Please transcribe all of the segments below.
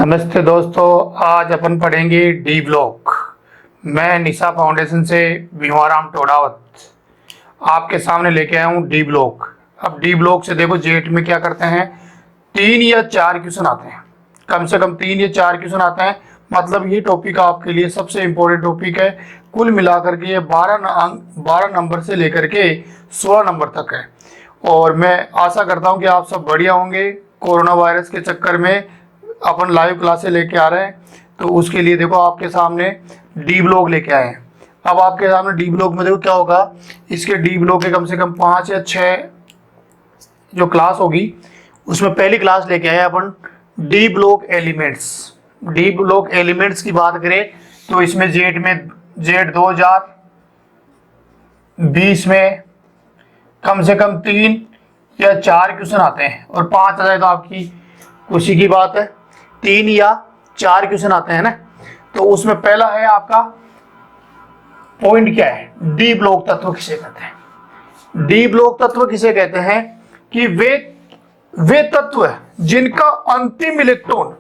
नमस्ते दोस्तों, आज अपन पढ़ेंगे डी ब्लॉक। मैं निशा फाउंडेशन से भीमाराम टोडावत आपके सामने लेके आया हूँ डी ब्लॉक। अब डी ब्लॉक से देखो जेट में क्या करते हैं, 3 या 4 क्वेश्चन आते हैं, कम से कम 3 या 4 क्वेश्चन आते हैं। मतलब ये टॉपिक आपके लिए सबसे इम्पोर्टेंट टॉपिक है। कुल मिलाकर के ये 12 नंबर से लेकर के 16 नंबर तक है। और मैं आशा करता हूँ कि आप सब बढ़िया होंगे। कोरोना वायरस के चक्कर में अपन लाइव क्लासेस लेके आ रहे हैं, तो उसके लिए देखो आपके सामने डी ब्लॉक लेके आए हैं। अब आपके सामने डी ब्लॉक में देखो क्या होगा, इसके डी ब्लॉक के कम से कम 5 या 6 जो क्लास होगी, उसमें पहली क्लास लेके आए अपन D block elements. D block elements की बात करें तो इसमें जेट 2020 में कम से कम 3 या 4 क्वेश्चन आते हैं, और 5 आ जाए तो आपकी खुशी की बात है। 3 या 4 क्वेश्चन आते हैं ना। तो उसमें पहला है आपका पॉइंट क्या है, डी ब्लॉक तत्व किसे कहते हैं। डी ब्लॉक तत्व किसे कहते हैं कि वे तत्व जिनका अंतिम इलेक्ट्रॉन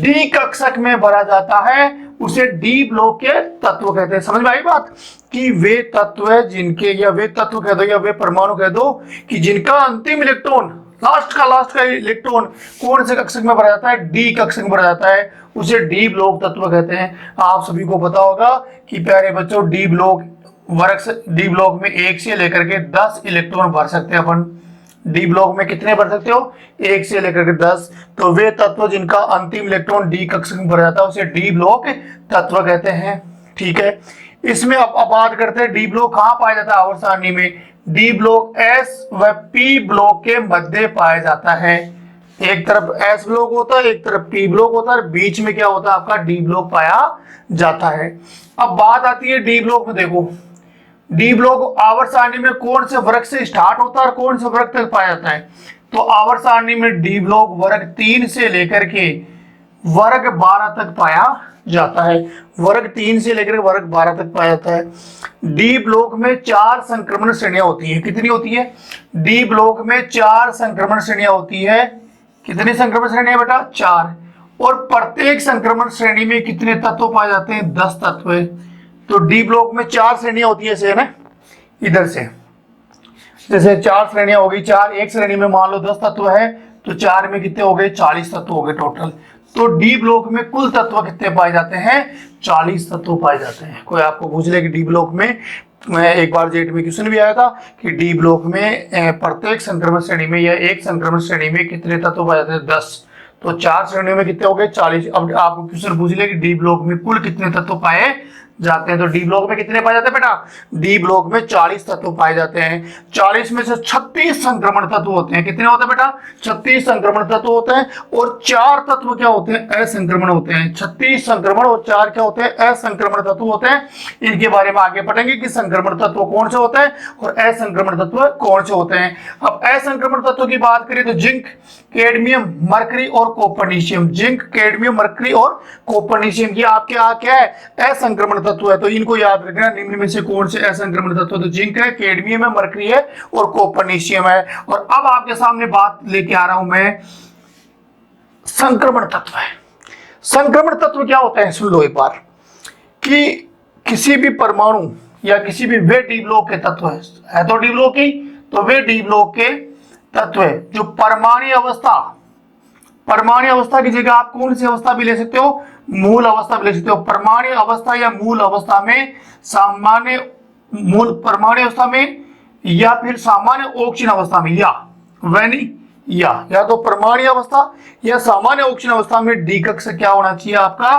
डी कक्षक में भरा जाता है, उसे डी ब्लॉक के तत्व कहते हैं। समझ में आई बात कि वे तत्व है जिनके, या वे तत्व कह दो या वे परमाणु कह दो, कि जिनका अंतिम इलेक्ट्रॉन लास्ट का इलेक्ट्रॉन कौन से कक्षक में भरा जाता है, डी कक्षक में भरा जाता है, उसे डी ब्लॉक तत्व कहते हैं। आप सभी को पता होगा कि प्यारे बच्चों, डी ब्लॉक में 1 से लेकर के 10 इलेक्ट्रॉन भर सकते हैं अपन। डी ब्लॉक में कितने भर सकते हो, 1 से लेकर के 10। तो वे तत्व जिनका अंतिम इलेक्ट्रॉन डी कक्षक में भरा जाता है, उसे डी ब्लॉक तत्व कहते हैं। ठीक है, इसमें अब बात करते हैं डी ब्लॉक कहाँ पाया जाता है आवर्त सारणी में। डी ब्लॉक एस व पी ब्लॉक के मध्य पाया जाता है। एक तरफ एस ब्लॉक होता है, एक तरफ पी ब्लॉक होता है, बीच में क्या होता है आपका डी ब्लॉक पाया जाता है। अब बात आती है डी ब्लॉक में। देखो डी ब्लॉक आवर्त सारणी में कौन से वर्ग से स्टार्ट होता है और कौन से वर्ग तक पाया जाता है। तो आवर्त सारणी में डी ब्लॉक वर्ग 3 से लेकर के वर्ग 12 तक पाया जाता है। वर्ग 3 से लेकर वर्ग 12 तक पाया जाता है। डी ब्लॉक में 4 संक्रमण श्रेणियां होती है। कितनी होती है, डी ब्लॉक में 4 संक्रमण श्रेणियां होती है। कितनी संक्रमण श्रेणियां बेटा, 4। और प्रत्येक संक्रमण श्रेणी में कितने तत्व पाए जाते हैं, 10 तत्व है। तो डी ब्लॉक में 4 श्रेणियां होती है, ऐसे है ना, इधर से जैसे 4 श्रेणियां होगी। 4 एक श्रेणी में मान लो 10 तत्व है, तो 4 में कितने हो गए, 40 तत्व हो गए टोटल। तो डी ब्लॉक में कुल तत्व कितने पाए जाते हैं, 40 तत्व पाए जाते हैं। कोई आपको पूछ ले कि डी ब्लॉक में, मैं एक बार जेट में क्वेश्चन भी आया था कि डी ब्लॉक में प्रत्येक संक्रमण श्रेणी में या एक संक्रमण श्रेणी में कितने तत्व पाए जाते हैं, 10। तो 4 श्रेणियों में कितने हो गए, 40। अब आपको क्वेश्चन पूछ ले कि डी ब्लॉक में कुल कितने तत्व पाए जाते हैं। तो डी ब्लॉक में कितने पाए जाते हैं बेटा, डी ब्लॉक में 40 तत्व पाए जाते हैं। 40 में से 36 संक्रमण तत्व होते हैं। कितने होते हैं बेटा, 36 संक्रमण तत्व होते हैं। और 4 तत्व क्या होते हैं, असंक्रमण होते हैं। 36 संक्रमण और 4 क्या होते हैं, असंक्रमण तत्व होते हैं। इनके बारे में आगे पढ़ेंगे कि संक्रमण तत्व कौन से होते हैं और असंक्रमण तत्व कौन से होते हैं। अब असंक्रमण तत्व की बात करें तो जिंक, कैडमियम, मरकरी और कॉपरनीशियम। जिंक, कैडमियम, मरकरी और कॉपरनीशियम की आपके क्या है, असंक्रमण तत्व है। तो इनको याद रखना, निम्न में से कौन से असंक्रमण तत्व, तो जिंक है, कैडमियम है, मरकरी है और कॉपरनीशियम है। और अब आपके सामने बात लेके आ रहा हूं मैं, संक्रमण तत्व है। संक्रमण तत्व क्या होता है, सुन लो एक बार, कि किसी भी परमाणु या किसी भी वे डी ब्लॉक के तत्व है तो डी ब्लॉक की, तो वे डी ब्लॉक के तत्व है जो परमाणु अवस्था की जगह आप कौन सी अवस्था भी ले सकते हो, मूल अवस्था भी ले सकते हो। परमाणु अवस्था या मूल अवस्था में, परमाणु अवस्था में या फिर सामान्य ऑक्सीजन अवस्था में, या तो परमाणु अवस्था या सामान्य ऑक्सीजन अवस्था में डी कक्षक क्या होना चाहिए आपका,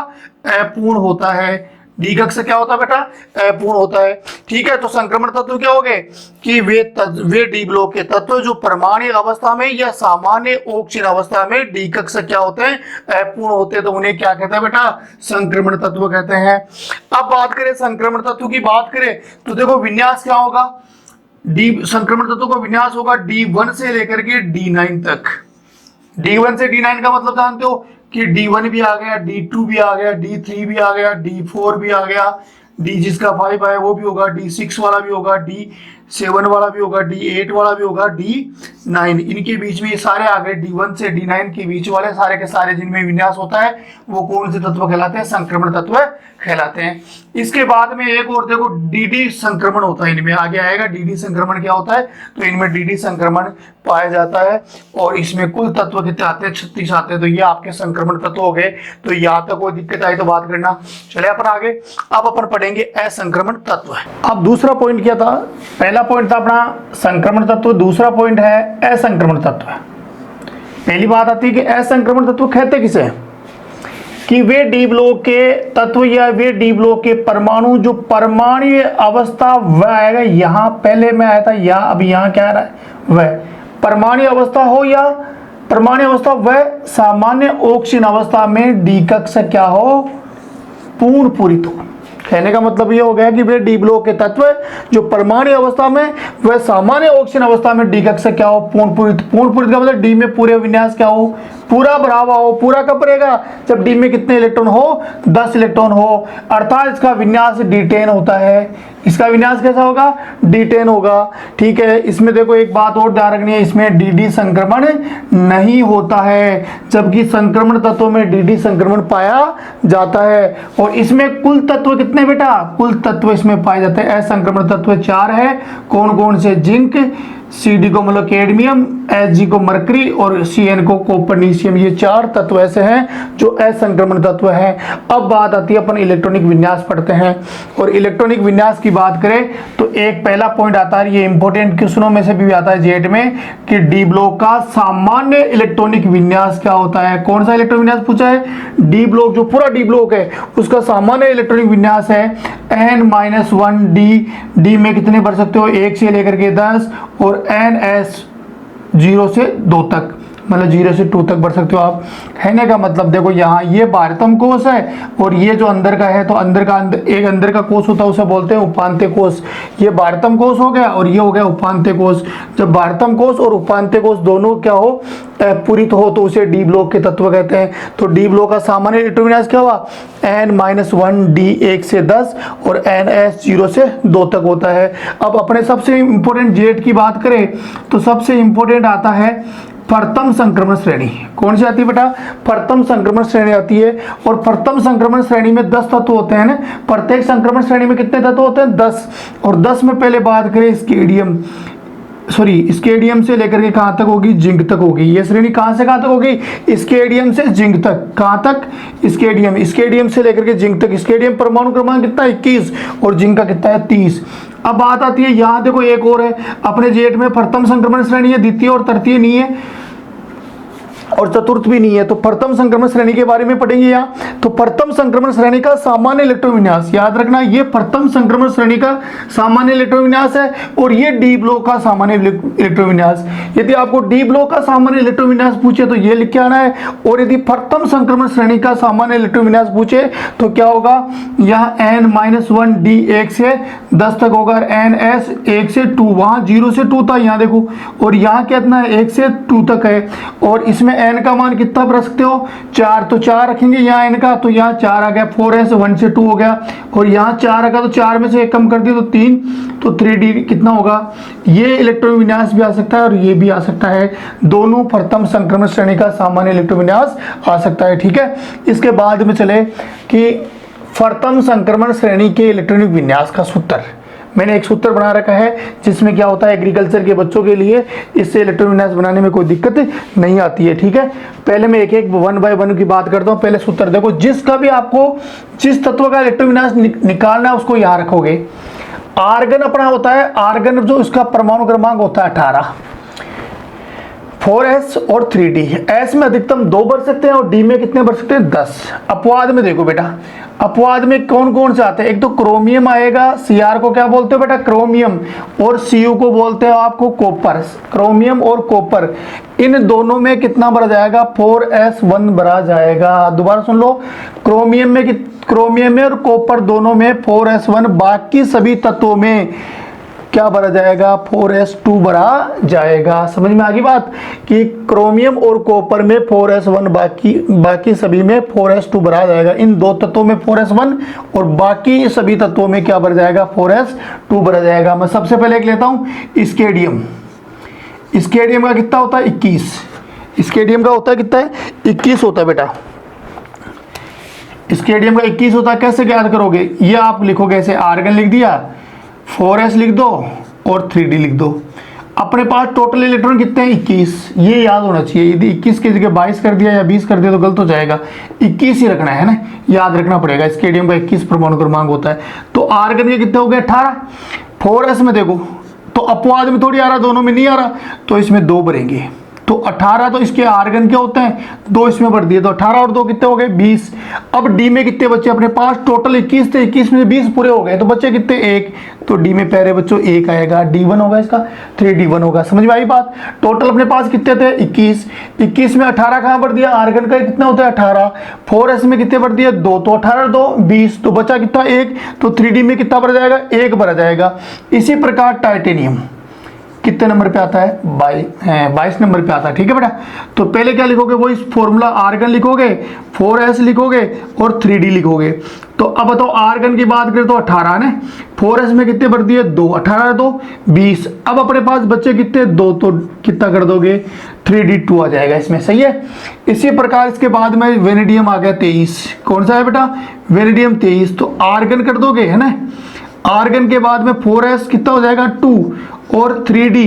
अपूर्ण होता है। डी कक्षक क्या होता है बेटा, अपूर्ण होता है। ठीक है, तो संक्रमण तत्व क्या हो गए कि वे डी ब्लॉक के तत्व जो परमाणु अवस्था में या सामान्य ऑक्सीजन अवस्था में डी कक्षक क्या होते हैं, अपूर्ण होते हैं। तो उन्हें क्या कहते हैं बेटा, संक्रमण तत्व कहते हैं। अब बात करें संक्रमण तत्व की बात करें तो देखो विन्यास क्या होगा, डी संक्रमण तत्व का विन्यास होगा D1 से लेकर के D9 तक। D1 से D9 का मतलब जानते हो कि D1 भी आ गया, D2 भी आ गया, D3 भी आ गया, D4 भी आ गया, D जिसका 5 है वो भी होगा, D6 वाला भी होगा, D7 वाला भी होगा, D8 वाला भी होगा, D9, इनके बीच में ये सारे आ गए। D1 से D9 के बीच वाले सारे के सारे जिनमें विन्यास होता है वो कौन से तत्व कहलाते हैं? संक्रमण तत्व कहलाते हैं। इसके बाद में एक और देखो DD संक्रमण होता है, इनमें आगे आएगा। DD संक्रमण क्या होता है? तो इनमें DD संक्रमण पाया जाता है और इसमें कुल तत्व कितने आते हैं? 36 आते हैं। तो ये आपके संक्रमण तत्व हो गए। तो यहाँ तक कोई दिक्कत आई तो बात करना। चले अपन आगे, अब अपन पढ़ेंगे असंक्रमण तत्व। अब दूसरा पॉइंट क्या था? पहला पॉइंट था अपना संक्रमण तत्व, दूसरा पॉइंट है असंक्रमण तत्व। पहली बात आती है कि असंक्रमण तत्व कहते किसे? कि वे डी ब्लॉक के तत्व या वे डी ब्लॉक के परमाणु जो परमाणु अवस्था वह आएगा, यहां पहले में आया था या अब यहां क्या आ रहा है? वह परमाणु अवस्था हो या परमाणु अवस्था वह सामान्य ऑक्सीजन अवस्था में डी कक्षा क्या हो? पूर्ण पूरित हो। कहने का मतलब ये हो गया कि वे डी ब्लॉक के तत्व जो परमाणु अवस्था में वह सामान्य ऑक्सीजन अवस्था में डी कक्षा क्या हो? पूर्ण पूरित। पूर्ण पूरित का मतलब डी में पूरे विन्यास क्या हो? पूरा भरा हुआ हो। पूरा कब रहेगा? जब डी में कितने इलेक्ट्रॉन हो? 10 इलेक्ट्रॉन हो, अर्थात इसका विन्यास D10 होता है। इसका विन्यास कैसा होगा? D10 होगा। ठीक है, इसमें देखो एक बात और ध्यान रखनी है, इसमें DD संक्रमण नहीं होता है, जबकि संक्रमण तत्वों में DD संक्रमण पाया जाता है। और इसमें कुल तत्व कितने बेटा? कुल तत्व इसमें पाए जाते हैं। असंक्रमण तत्व 4 है। कौन कौन से? जिंक, Cd को मतलब कैडमियम, Hg को मरकरी और Cn को कॉपरनीशियम। ये 4 तत्व ऐसे हैं जो असंक्रमण तत्व हैं। अब बात आती है अपन इलेक्ट्रॉनिक विन्यास पढ़ते हैं। और इलेक्ट्रॉनिक विन्यास की बात करें तो एक पहला पॉइंट आता है, ये इंपॉर्टेंट क्वेश्चनों में से भी आता है जेट में, कि डी ब्लॉक का सामान्य इलेक्ट्रॉनिक विन्यास क्या होता है? कौन सा इलेक्ट्रॉनिक विन्यास पूछा है? डी ब्लॉक, जो पूरा डी ब्लॉक है उसका सामान्य इलेक्ट्रॉनिक विन्यास है N-1D। डी में कितने भर सकते हो? 1 से लेकर के 10 और NS 0 से 2 तक, मतलब 0 से 2 तक बढ़ सकते हो आप। कहने का मतलब देखो यहाँ ये बाह्यतम कोश है और ये जो अंदर का है, तो अंदर का कोश होता है उसे बोलते हैं उपांत्य कोश। ये बाह्यतम कोश हो गया और ये हो गया उपांत्य कोश। जब बाह्यतम कोश और उपांत्य कोश दोनों क्या हो? पूरित हो तो उसे डी ब्लॉक के तत्व कहते हैं। तो डी ब्लॉक का सामान्य इलेक्ट्रॉनिक विन्यास क्या हुआ? N-1D 1 से 10 और NS 0 से 2 तक होता है। अब अपने सबसे इंपॉर्टेंट जेट की बात करें तो सबसे इंपॉर्टेंट आता है प्रथम संक्रमण श्रेणी। कौन सी आती है बेटा? प्रथम संक्रमण श्रेणी आती है। और प्रथम संक्रमण श्रेणी में 10 तत्व होते हैं ना। प्रत्येक संक्रमण श्रेणी में कितने तत्व होते हैं? 10। और 10 में पहले बात करें स्केडियम से लेकर के कहां तक होगी? जिंक तक होगी। ये श्रेणी कहां से कहां तक होगी? स्केडियम से जिंक तक। कहां तक? स्केडियम से लेकर के जिंक तक। स्केडियम परमाणु क्रमांक कितना? 21 और जिंक का कितना है? 30। अब बात आती है यहां देखो एक और है अपने जेट में, प्रथम संक्रमण श्रेणी है, द्वितीय और तृतीय नहीं है और चतुर्थ भी नहीं है। तो प्रथम संक्रमण श्रेणी के बारे में पढ़ेंगे यहाँ। तो प्रथम संक्रमण श्रेणी का सामान्य इलेक्ट्रॉन विन्यास याद रखना, ये प्रथम संक्रमण श्रेणी का सामान्य इलेक्ट्रॉन विन्यास है और ये डी ब्लॉक का सामान्य इलेक्ट्रॉन विन्यास। यदि आपको डी ब्लॉक का सामान्य इलेक्ट्रॉन विन्यास पूछे तो ये लिख के आना है, और यदि प्रथम संक्रमण श्रेणी का सामान्य इलेक्ट्रॉन विन्यास पूछे तो क्या होगा? यहाँ N-1D 1 से 10 तक होगा, NS 1 से 2, वहां 0 से 2 था यहाँ देखो, और यहाँ कितना है? 1 से 2 तक है। और इसमें n का मान कितना रख सकते हो? 4, तो 4 रखेंगे यहाँ n का, तो यहाँ 4 आ गया, 4s 1 से 2 हो गया, और यहाँ 4 आ गया तो 4 में से 1 कम कर दिया तो 3, तो 3d कितना होगा? ये इलेक्ट्रॉन विन्यास भी आ सकता है और ये भी आ सकता है। दोनों प्रथम संक्रमण श्रेणी का सामान्य इलेक्ट्रॉन विन्यास आ सकता है। ठीक है, इसके बाद में चले कि प्रथम संक्रमण श्रेणी के इलेक्ट्रॉनिक विन्यास का सूत्र। मैंने एक सूत्र बना रखा है जिसमें क्या होता है, एग्रीकल्चर के बच्चों के लिए इससे इलेक्ट्रॉनिक विन्यास बनाने में कोई दिक्कत नहीं आती है। ठीक है, पहले मैं एक एक 1 बाय 1 की बात करता हूँ। पहले सूत्र देखो, जिसका भी आपको जिस तत्व का इलेक्ट्रॉनिक विन्यास निकालना है उसको यहाँ रखोगे। आर्गन अपना होता है, आर्गन जो इसका परमाणु क्रमांक होता है 18, 4s और 3d। s में अधिकतम 2 बढ़ सकते हैं और d में कितने बढ़ सकते हैं? 10। अपवाद में देखो बेटा, अपवाद में कौन कौन से आते हैं? एक तो क्रोमियम आएगा, Cr को क्या बोलते हो बेटा? क्रोमियम, और Cu को बोलते हो आपको कॉपर। क्रोमियम और कॉपर इन दोनों में कितना बढ़ जाएगा? 4s1 बढ़ा जाएगा। दोबारा सुन लो, क्रोमियम में और कॉपर दोनों में 4s1, बाकी सभी तत्वों में क्या भरा जाएगा, 4s2 भरा जाएगा। समझ में आ गई बात कि क्रोमियम और कॉपर में 4s1, बाकी सभी में 4s2 भरा जाएगा। इन दो तत्वों में 4s1 और बाकी सभी तत्वों में क्या भरा जाएगा, 4s2 भरा जाएगा। मैं सबसे पहले एक लेता हूं स्केडियम। स्केडियम का कितना होता है, 21। स्केडियम का होता है कितना है, 21 होता है बेटा। स्केडियम का 21 होता है। कैसे याद करोगे, ये आप लिखोगे ऐसे, आर्गन लिख दिया, 4s लिख दो और 3d लिख दो। अपने पास टोटल इलेक्ट्रॉन कितने हैं, 21। ये याद होना चाहिए। यदि 21 की जगह 22 कर दिया या 20 कर दिया तो गलत हो जाएगा, 21 ही रखना है ना, याद रखना पड़ेगा। स्केडियम का 21 परमाणु क्रमांक होता है। तो आर्गन के कितने हो गए, 18। 4s में देखो तो अपवाद में थोड़ी आ रहा, दोनों में नहीं आ रहा, तो इसमें 2 भरेंगे। तो 18 तो इसके आर्गन क्या होते हैं, 2 इसमें भर दिए, तो 18 और 2 कितने हो गए, 20। अब डी में कितने बच्चे अपने पास, टोटल 21 थे, 21 में 20 पूरे हो गए, तो बच्चे कितने, 1। तो डी में पहले बच्चों 1 आएगा, D1 होगा इसका, 3D1 होगा। समझ में आई बात। टोटल अपने पास कितने थे, 21 में 18 कहां भर दिया, आर्गन का कितना होता है 18। 4s में कितने भर दिए, 2, तो 18 2 20, तो बचा कितना 1। तो 3D में कितना भरा जाएगा, 1 भरा जाएगा। इसी प्रकार टाइटेनियम कितने नंबर पे आता है, 22 नंबर पे आता है। ठीक है बेटा। तो पहले क्या लिखोगे, वो इस फॉर्मूला, आर्गन लिखोगे, 4s लिखोगे और 3d लिखोगे। तो अब बताओ आर्गन की बात करें तो 18 ने, 4s में कितने भर दिए, 2, 18 2 20। अब अपने पास बच्चे कितने, 2, तो कितना कर दोगे, 3d2 आ जाएगा इसमें। सही है। इसी प्रकार इसके बाद में वेनेडियम आ गया 23। कौन सा है बेटा, वेनेडियम 23। तो आर्गन कर दोगे, है ना। आर्गन के बाद में 4s कितना हो जाएगा, 2 और 3d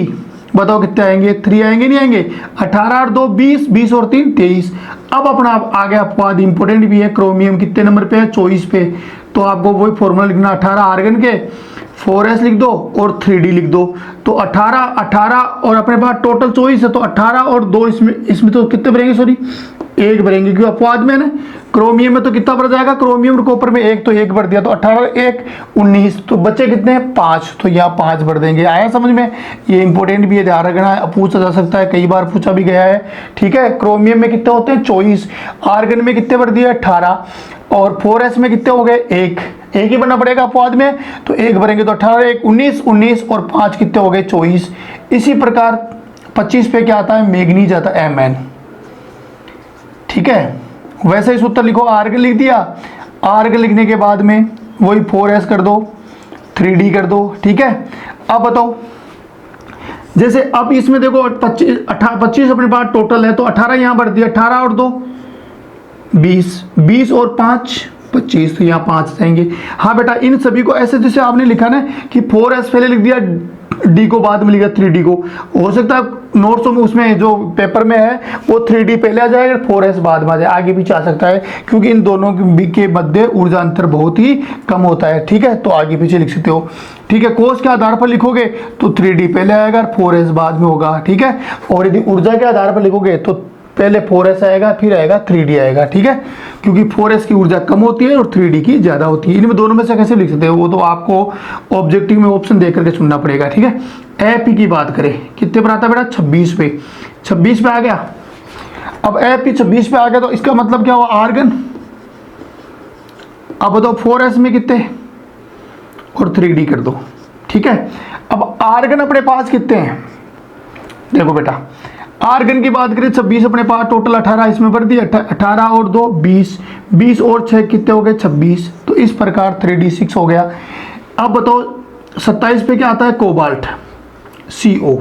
बताओ कितने आएंगे, 3 आएंगे, नहीं आएंगे। 18 और 2 20, 20 और 3 23। अब अपना आ गया अपवाद, इंपोर्टेंट भी है, क्रोमियम कितने नंबर पे है, 24 पे। तो आपको वही फॉर्मूला लिखना, 18 आर्गन के, 4s लिख दो और 3d लिख दो। तो 18 और अपने पास टोटल 24 है, तो 18 और 2 इसमें तो कितने भरेंगे, सॉरी 1 भरेंगे, क्योंकि अपवाद में है ना। क्रोमियम में तो कितना भर जाएगा, क्रोमियम और कॉपर में 1, तो 1 भर दिया, तो 18 1 19। तो बच्चे कितने हैं, 5, तो यहाँ 5 भर देंगे। आया समझ में। ये इंपॉर्टेंट भी है, ध्यान रखना है, पूछा जा सकता है, कई बार पूछा भी गया है। ठीक है। क्रोमियम में कितने होते हैं, 24। आर्गन में कितने भर दिए, 18। और 4s में कितने हो गए, 1 ही बनना पड़ेगा अपवाद में, तो 1 भरेंगे, तो 18 1 19 19 और 5 कितने हो गए, 24। इसी प्रकार 25 पे क्या आता है, मैग्नीज आता है, Mn। ठीक है। वैसे ही सूत्र लिखो, आर्गन लिख दिया, आर्गन लिखने के बाद में वही 4s कर दो, 3d कर दो। ठीक है। अब बताओ, जैसे अब इसमें देखो 25 अपने पास टोटल है, तो 18 यहां भर दिया, 18 और 2 20, 20 और 5 25, तो यहाँ 5 जाएंगे। हाँ बेटा, इन सभी को ऐसे जैसे आपने लिखा ना कि 4s पहले लिख दिया, d को बाद में लिखा, 3d को। हो सकता है नोट्स में, उसमें जो पेपर में है वो 3d पहले आ जाएगा, 4s बाद में आ जाए, आगे पीछे आ सकता है, क्योंकि इन दोनों के मध्य ऊर्जा अंतर बहुत ही कम होता है। ठीक है। तो आगे पीछे लिख सकते हो। ठीक है। कोष के आधार पर लिखोगे तो 3d पहले आएगा, 4s बाद में होगा। ठीक है। और यदि ऊर्जा के आधार पर लिखोगे तो पहले 4s आएगा, फिर आएगा 3d आएगा। ठीक है। क्योंकि 4s की ऊर्जा कम होती है और 3d की ज्यादा होती है। इनमें दोनों में से कैसे लिख सकते हो, वो तो आपको ऑब्जेक्टिव में ऑप्शन देख करके चुनना पड़ेगा। ठीक है। Ap की बात करें, कितने पर आता है बेटा, 26 पे। 26 पे आ गया। अब Ap 26 पे आ गया, तो इसका मतलब क्या हुआ, आर्गन। अब बताओ 4s में कितने और 3d कर दो। ठीक है। अब आर्गन अपने पास कितने हैं, देखो बेटा, आर्गन की बात करें 26 अपने पास टोटल, 18 इसमें भर दिया, 18 और 2 20, 20 और 6 कितने हो गए, 26। तो इस प्रकार 3d6 हो गया। अब बताओ 27 पे क्या आता है, कोबाल्ट, CO।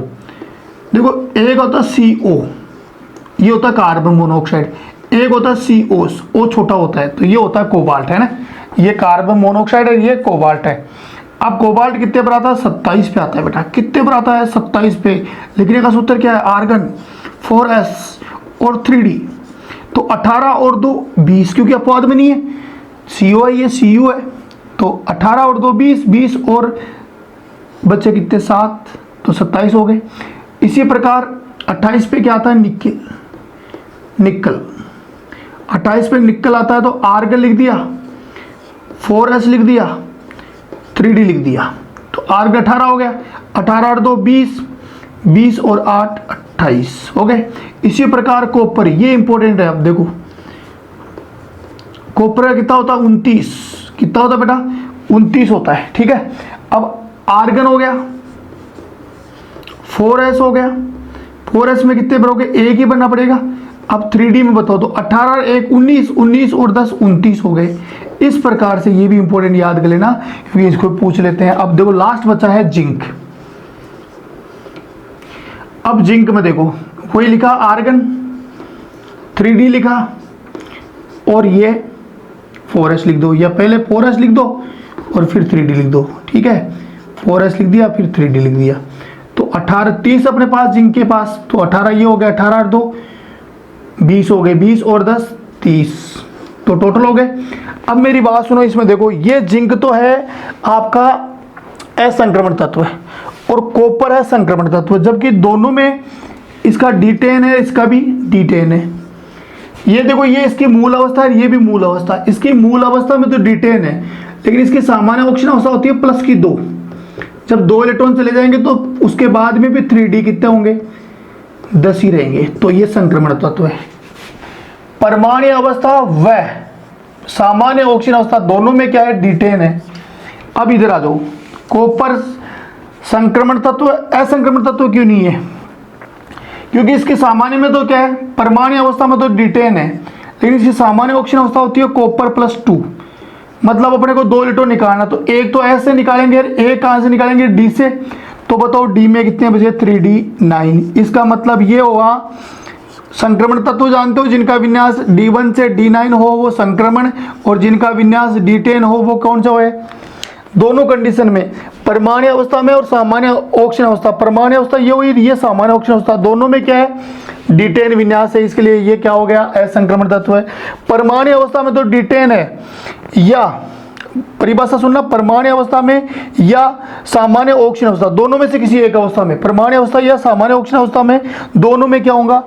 देखो एक होता है CO, ये होता है कार्बन मोनोऑक्साइड, एक होता है CO, O छोटा होता है, तो ये होता है कोबाल्ट, है ना। ये कार्बन मोनोऑक्साइड है, ये कोबाल्ट है। अब कोबाल्ट कितने पर आता है, 27 पे आता है बेटा। कितने पर आता है, 27 पे। लिखने का सूत्र क्या है, आर्गन, 4s और 3d। तो 18 और 2 20, क्योंकि अपवाद में नहीं है, CO है, ये Cu है। तो 18 और 2 20, 20 और बच्चे कितने, 7, तो 27 हो गए। इसी प्रकार 28 पे क्या आता है, निकल। 28 पे निकल आता है, तो आर्गन लिख दिया, 4s लिख दिया, 3d लिख दिया, तो आर्गन 18 हो गया। 18 और 2 20, 20 और 8 28 हो गए। इसी प्रकार कॉपर, ये इंपॉर्टेंट है। अब देखो कॉपर का कितना होता है, 29, कितना होता है बेटा, 29 होता है। ठीक है। अब आर्गन हो गया 4s हो गया, 4s में कितने भरोगे, एक ही भरना पड़ेगा। अब 3D में बताओ तो 18 1 19, 19 और 10 29 हो गए। इस प्रकार से ये भी इंपॉर्टेंट याद कर लेना, क्योंकि इसको पूछ लेते हैं। अब देखो लास्ट बचा है जिंक। अब जिंक में देखो वही लिखा आर्गन, 3D लिखा और ये 4s लिख दो, या पहले 4s लिख दो और फिर 3D लिख दो, ठीक है। 4s लिख दिया फिर 3D लिख दिया, तो 18 30 अपने पास जिंक के पास, तो 18 ये हो गया, 18 और 2 20 हो गए, 20 और 10 30, तो टोटल हो गए। अब मेरी बात सुनो, इसमें देखो ये जिंक तो है आपका असंक्रमण तत्व है और कॉपर है संक्रमण तत्व, जबकि दोनों में इसका D10 है, इसका भी D10 है। ये देखो ये इसकी मूल अवस्था है, ये भी मूल अवस्था। इसकी मूल अवस्था में तो D10 है, लेकिन इसकी सामान्य ऑक्सीजन अवस्था होती है +2। जब 2 इलेक्ट्रॉन चले जाएंगे तो उसके बाद में भी 3D कितने होंगे, 10 ही रहेंगे, तो ये संक्रमण तत्व है। परमाणु अवस्था व सामान्य ऑक्सीजन अवस्था दोनों में क्या है, D10 है। अब इधर आ जाओ, कॉपर संक्रमण तत्व, असंक्रमण तत्व क्यों नहीं है, क्योंकि इसके सामान्य में तो क्या है, परमाणु अवस्था में तो D10 है, लेकिन इसकी सामान्य ऑक्सीजन अवस्था होती है कॉपर +2। मतलब अपने को 2 इलेक्ट्रॉन निकालना, तो एक तो S से निकालेंगे, एक कहां से निकालेंगे, D से। तो बताओ D में कितने बचे, 3D9। इसका मतलब ये होगा संक्रमण तत्व जानते हो, जिनका विन्यास D1 से D9 हो वो संक्रमण, और जिनका विन्यास D10 हो वो कौन सा है, दोनों कंडीशन में, परमाणु अवस्था में और सामान्य ऑक्सीजन अवस्था। परमाणु अवस्था ये हुई, ये सामान्य ऑक्सीजन अवस्था, दोनों में क्या है, D10 विन्यास है, इसके लिए ये क्या हो गया, असंक्रमण तत्व है। परमाणु अवस्था में तो D10 है, या परिभाषा सुनना, परमाणु अवस्था में या सामान्य ऑक्सीजन अवस्था, दोनों में से किसी एक अवस्था में, परमाणु अवस्था या सामान्य ऑक्सीजन अवस्था में, दोनों में क्या होगा,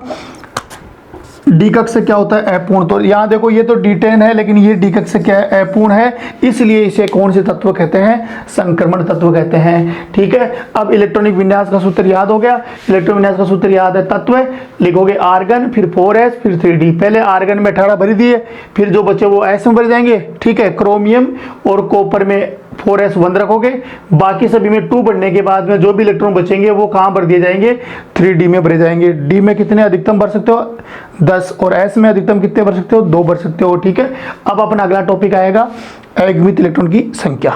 डी कक्ष से क्या होता है, अपूर्ण। तो यहाँ देखो ये तो D10 है, लेकिन ये डी कक्ष से क्या है, अपूर्ण है, इसलिए इसे कौन से तत्व कहते हैं, संक्रमण तत्व कहते हैं, ठीक है। अब इलेक्ट्रॉनिक विन्यास का सूत्र याद हो गया। इलेक्ट्रॉनिक विन्यास का सूत्र याद है, तत्व लिखोगे आर्गन, फिर 4s, फिर 3D। पहले आर्गन में 18 भर दिए, फिर जो बचे वो s में भर जाएंगे, ठीक है। क्रोमियम और कॉपर में 4s 1 रखोगे, बाकी सभी में 2 बढ़ने के बाद में जो भी इलेक्ट्रॉन बचेंगे वो कहाँ भर दिए जाएंगे, 3D में भरे जाएंगे। D में कितने अधिकतम भर सकते हो, 10, और S में अधिकतम कितने भर सकते हो, 2 भर सकते हो, ठीक है। अब अपना अगला टॉपिक आएगा अयुग्मित इलेक्ट्रॉन की संख्या।